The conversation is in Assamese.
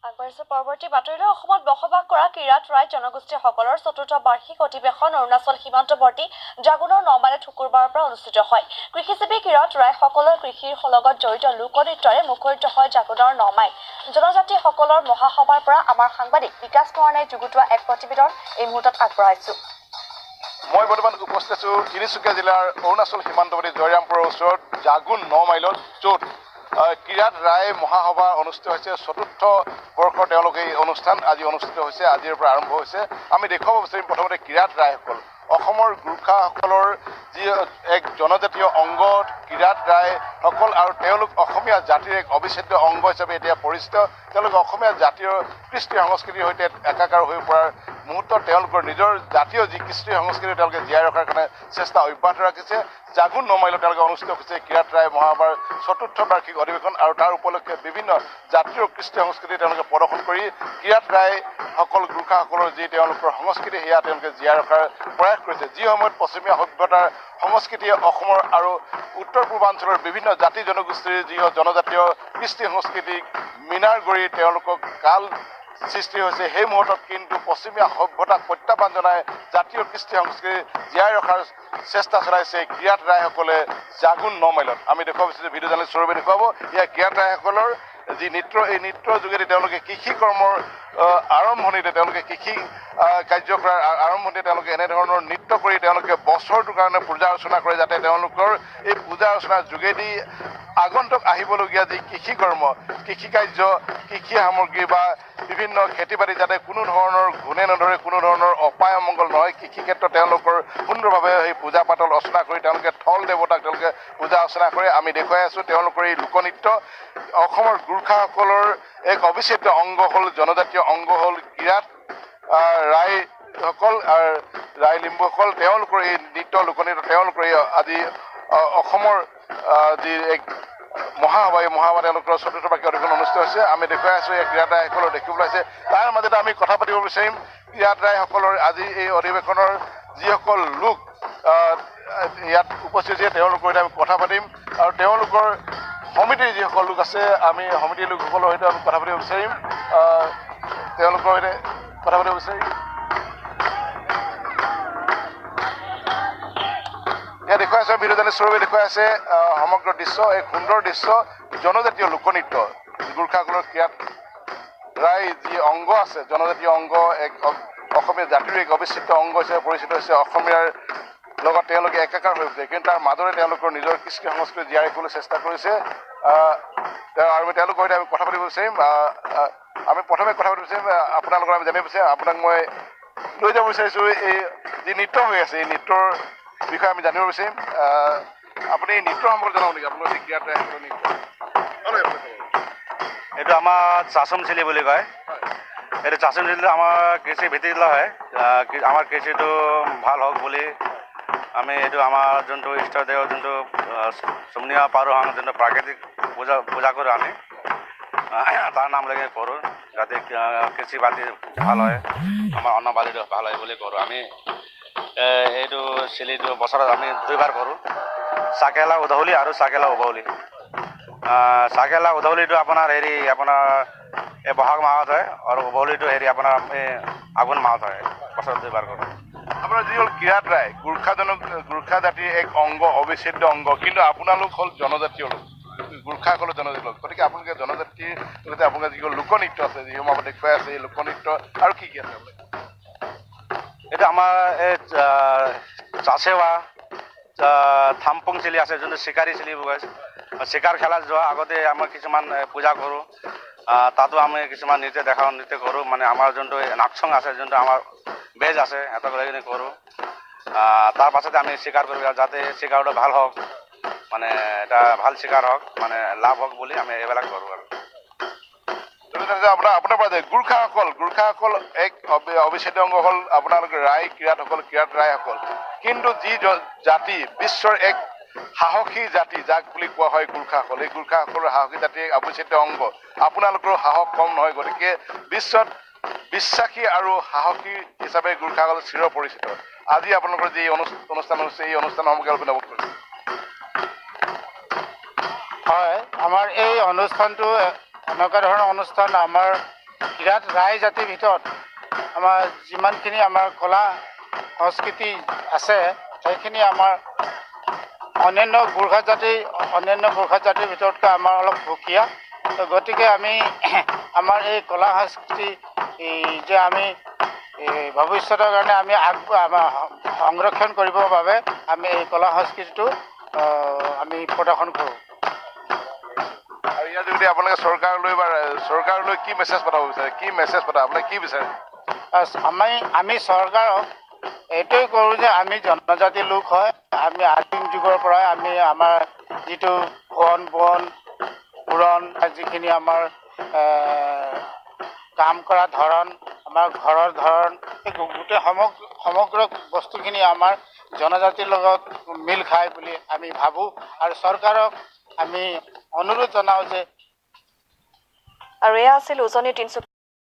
আগবাঢ়িছো পৰৱৰ্তী বাতৰিলৈ। অসমত বসবাস কৰা কিৰাত ৰায় জনগোষ্ঠীসকলৰ চতুৰ্থ বাৰ্ষিক অধিৱেশন অৰুণাচল সীমান্তৱৰ্তী জাগুনৰ 9 মাইলত শুকুৰবাৰৰ পৰা অনুষ্ঠিত হয়। কৃষিজীৱী কিৰাত ৰায়সকলৰ কৃষিৰ লগত জড়িত লোকনৃত্যৰে মুখৰিত হয় জাগুনৰ 9 মাইল। জনজাতিসকলৰ মহাসভাৰ পৰা আমাৰ সাংবাদিক বিকাশ মৰাণে যুগুতোৱা এক প্ৰতিবেদন এই মুহূৰ্তত আগবঢ়াইছো। মই বৰ্তমান উপস্থিত আছো তিনিচুকীয়া জিলাৰ অৰুণাচল সীমান্তৱৰ্তী জয়ৰামপুৰৰ ওচৰত জাগুন 9 মাইলত, য'ত কিৰাত ৰায় মহাসভা অনুষ্ঠিত হৈছে। চতুৰ্থ বৰ্ষৰ তেওঁলোকে এই অনুষ্ঠান আজি অনুষ্ঠিত হৈছে, আজিৰ পৰা আৰম্ভ হৈছে। আমি দেখুৱাব বিচাৰিম প্ৰথমতে কিৰাত ৰায়সকল, অসমৰ গোৰ্খাসকলৰ যি এক জনজাতীয় অংগ কিৰাত ৰায়সকল, আৰু তেওঁলোক অসমীয়া জাতিৰ এক অবিচ্ছেদ্য অংগ হিচাপে এতিয়া পৰিচিত। তেওঁলোকে অসমীয়া জাতীয় কৃষ্টি সংস্কৃতিৰ সৈতে একাকাৰ হৈ পৰাৰ মুহূৰ্তত তেওঁলোকৰ নিজৰ জাতীয় যি কৃষ্টি সংস্কৃতি তেওঁলোকে জীয়াই ৰখাৰ কাৰণে চেষ্টা অব্যাহত ৰাখিছে। জাগুন 9 মাইলত তেওঁলোকে অনুষ্ঠিত হৈছে কিৰাত ৰায় মহাসভাৰ চতুৰ্থ বাৰ্ষিক অধিৱেশন, আৰু তাৰ উপলক্ষে বিভিন্ন জাতীয় কৃষ্টি সংস্কৃতি তেওঁলোকে প্ৰদৰ্শন কৰি কিৰাত ৰায়সকল গোৰ্খাসকলৰ যি তেওঁলোকৰ সংস্কৃতি সেয়া তেওঁলোকে জীয়াই ৰখাৰ প্ৰয়াস কৰিছে। যি সময়ত পশ্চিমীয়া সভ্যতাৰ সংস্কৃতিয়ে অসমৰ আৰু উত্তৰ পূৰ্বাঞ্চলৰ বিভিন্ন জাতি জনগোষ্ঠীৰ যি জনজাতীয় কৃষ্টি সংস্কৃতিক মিনাৰ গঢ়ি তেওঁলোকক কাল সৃষ্টি হৈছে, সেই মুহূৰ্তত কিন্তু পশ্চিমীয়া সভ্যতাক প্ৰত্যাহ্বান জনাই জাতীয় কৃষ্টি সংস্কৃতি জীয়াই ৰখাৰ চেষ্টা চলাইছে কিৰাত ৰায়সকলে জাগুন 9 মাইলত। আমি দেখুৱাব বিচাৰিছোঁ, ভিডিঅ' জাৰ্নেলিষ্ট সৌৰভে দেখুৱাব, এয়া কিৰাত ৰায়সকলৰ যি নৃত্য, এই নৃত্যৰ যোগেদি তেওঁলোকে কৃষি কৰ্মৰ আৰম্ভণিতে তেওঁলোকে কৃষি কাৰ্য কৰাৰ আৰম্ভণিতে তেওঁলোকে এনেধৰণৰ নৃত্য কৰি তেওঁলোকে বছৰটোৰ কাৰণে পূজা অৰ্চনা কৰে, যাতে তেওঁলোকৰ এই পূজা অৰ্চনাৰ যোগেদি আগন্তুক আহিবলগীয়া যি কৃষি কৰ্ম, কৃষি কাৰ্য, কৃষি সামগ্ৰী বা বিভিন্ন খেতি বাতি যাতে কোনো ধৰণৰ ঘূণে নধৰে, কোনো ধৰণৰ অপায় অমংগল নহয়, কৃষি ক্ষেত্ৰত তেওঁলোকৰ সুন্দৰভাৱে সেই পূজা পাতল অৰ্চনা কৰি তেওঁলোকে থল দেৱতাক তেওঁলোকে পূজা অৰ্চনা কৰে। আমি দেখুৱাই আছোঁ তেওঁলোকৰ এই লোকনৃত্য। অসমৰ গোৰ্খাসকলৰ এক অবিচ্ছেদ্য অংগ হ'ল, জনজাতীয় অংগ হ'ল কিৰাত ৰায়সকল আৰু ৰায় লিম্বুসকল। তেওঁলোকৰ এই নৃত্য লোকনৃত্য, তেওঁলোকৰ এই আজি অসমৰ যি এক মহাসভা, এই মহাসভা তেওঁলোকৰ চতুৰ্থ বাৰ্ষিক অধিৱেশন অনুষ্ঠিত হৈছে। আমি দেখুৱাই আছোঁ এই কিৰাত ৰায়সকলৰ দেখিবলৈ আছে। তাৰ মাজতে আমি কথা পাতিব বিচাৰিম কিৰাত ৰায়সকলৰ আজি এই অধিৱেশনৰ যিসকল লোক ইয়াত উপস্থিত হৈছে তেওঁলোকৰ সৈতে আমি কথা পাতিম, আৰু তেওঁলোকৰ সমিতিৰ যিসকল লোক আছে আমি সমিতিৰ লোকসকলৰ সৈতে আমি কথা পাতিব বিচাৰিম, তেওঁলোকৰ সৈতে কথা পাতিব বিচাৰিম। এয়া দেখুৱাই আছে, ভিডিঅ' জাৰ্নেলিষ্ট সৌৰভে দেখুৱাই আছে সমগ্ৰ দৃশ্য, এক সুন্দৰ দৃশ্য, জনজাতীয় লোকনৃত্য। গোৰ্খাসকলৰ কিৰাত ৰায় যি অংগ আছে, জনজাতীয় অংগ, এক অসমীয়া জাতিৰ এক অবিচ্ছেদ্য অংগ হিচাপে পৰিচিত হৈছে। অসমীয়াৰ লগত তেওঁলোকে একাকাৰ হৈ উঠিছে, কিন্তু তাৰ মাজৰে তেওঁলোকৰ নিজৰ কৃষ্টি সংস্কৃতি জীয়াই ৰাখিবলৈ চেষ্টা কৰিছে। আৰু তেওঁলোকৰ সৈতে আমি কথা পাতিব বিচাৰিম। আমি প্ৰথমে কথা পাতিব বিচাৰিম, আপোনালোকৰ আমি জানিব বিচাৰিম, আপোনাক মই লৈ যাব বিচাৰিছোঁ এই যি নৃত্য হৈ আছে, এই নৃত্যৰ বিষয়ে আমি জানিব বিচাৰিম। আপুনি এই নৃত্য সম্পৰ্কে জনাব নেকি? আপোনালোকৰ যি কিৰাত ৰায়সকলৰ নৃত্য, এইটো আমাৰ চাচুম চিলি বুলি কয়। এইটো চাচুম চিলিটো আমাৰ কৃষি ভিত্তিত হয়। আমাৰ কৃষিটো ভাল হওক বুলি আমি এইটো আমাৰ যোনটো ইষ্টদেৱ, যোনটো চুমনীয়া পাৰোহাং, যোনটো প্ৰাকৃতিক পূজা কৰোঁ আমি, তাৰ নাম লাগে কৰোঁ, যাতে কৃষি বাতি ভাল হয়, আমাৰ অন্ন বাতিটো ভাল হয় বুলি কৰোঁ। আমি এইটো চিলিটো বছৰত আমি 2 বাৰ কৰোঁ, চাকেলা উধৌলি আৰু চাকেলা উভৌলি। চাকেলা উধৌলিটো আপোনাৰ আপোনাৰ এই বহাগ মাহত হয়, আৰু উভৌলিটো আপোনাৰ এই আঘোণ মাহত হয়। বছৰত 2 বাৰ কৰোঁ। আপোনাৰ যি হ'ল কিৰাত ৰায়, গোৰ্খা জাতিৰ এক অংগ, অবিচ্ছেদ্য অংগ, কিন্তু আপোনালোক হ'ল জনজাতীয় লোক, গোৰ্খাসকলৰ জনজাতীয় লোক। গতিকে আপোনালোকে জনজাতিৰ লগতে আপোনালোকে যিবোৰ লোকনৃত্য আছে, যিসমূহ আপুনি দেখুৱাই আছে, এই লোকনৃত্য আৰু কি আছে আপোনালোকে? এইটো আমাৰ এই চাচেৱা থামপুং চিলি আছে, যোনটো চিকাৰী চিলি বুলি কয়। চিকাৰ খেলাত যোৱা আগতে আমাৰ কিছুমান পূজা কৰোঁ, তাতো আমি কিছুমান নৃত্য কৰোঁ। মানে আমাৰ যোনটো নাকচং আছে, যোনটো আমাৰ বেজ আছে, সিহঁতক লৈ কিনে কৰোঁ। তাৰ পাছতে আমি চিকাৰ কৰিব, যাতে চিকাৰটো ভাল হওক, মানে এটা ভাল চিকাৰ হওক, মানে লাভ হওক বুলি আমি এইবিলাক কৰোঁ। আৰু আপোনাৰ পৰা গোৰ্খাসকল এক অবিচ্ছেদ্য অংগ হ'ল আপোনালোকে ৰায় কিৰাতসকল, কিৰাত ৰায়সকল। কিন্তু যি জাতি, বিশ্বৰ এক সাহসী জাতি যাক বুলি কোৱা হয় গোৰ্খাসকল, এই গোৰ্খাসকলৰ সাহসী জাতিৰ অবিচ্ছেদ্য অংগ। আপোনালোকৰ সাহস কম নহয়, গতিকে বিশ্বত বিশ্বাসী আৰু সাহসী হিচাপে গোৰ্খাসকল চিৰ পৰিচিত। আজি আপোনালোকৰ যি অনুষ্ঠান হৈছে, এই অনুষ্ঠান সম্পৰ্কে অলপ অৱগত কৰিছে। হয়, আমাৰ এই অনুষ্ঠানটো এনেকুৱা ধৰণৰ অনুষ্ঠান আমাৰ কিৰাত ৰাই জাতিৰ ভিতৰত আমাৰ যিমানখিনি আমাৰ কলা সংস্কৃতি আছে সেইখিনি আমাৰ অন্যান্য গোৰ্খা জাতিৰ ভিতৰতকৈ আমাৰ অলপ সুকীয়া তো গতিকে আমি আমাৰ এই কলা সংস্কৃতি যে আমি ভৱিষ্যতৰ কাৰণে আমি সংৰক্ষণ কৰিবৰ বাবে আমি এই কলা সংস্কৃতিটো আমি প্ৰদৰ্শন কৰোঁ। আৰু ইয়াৰ যোগেদি আপোনালোকে চৰকাৰলৈ কি মেছেজ পঠাব বিচাৰে আপোনালোকে কি বিচাৰে? আমি চৰকাৰক এইটোৱে কৰোঁ যে আমি জনজাতি লোক হয়, আমি আদিম যুগৰ পৰাই আমি আমাৰ যিটো বন পুৰণ যিখিনি আমাৰ কাম কৰা ধৰণ, আমাৰ ঘৰৰ ধৰণ, এই গোটেই সমগ্ৰ বস্তুখিনি আমাৰ জনজাতিৰ লগত মিল খায় বুলি আমি ভাবোঁ আৰু চৰকাৰক আমি অনুৰোধ জনাওঁ যে। আৰু এয়া আছিল উজনিৰ তিনিচুকীয়া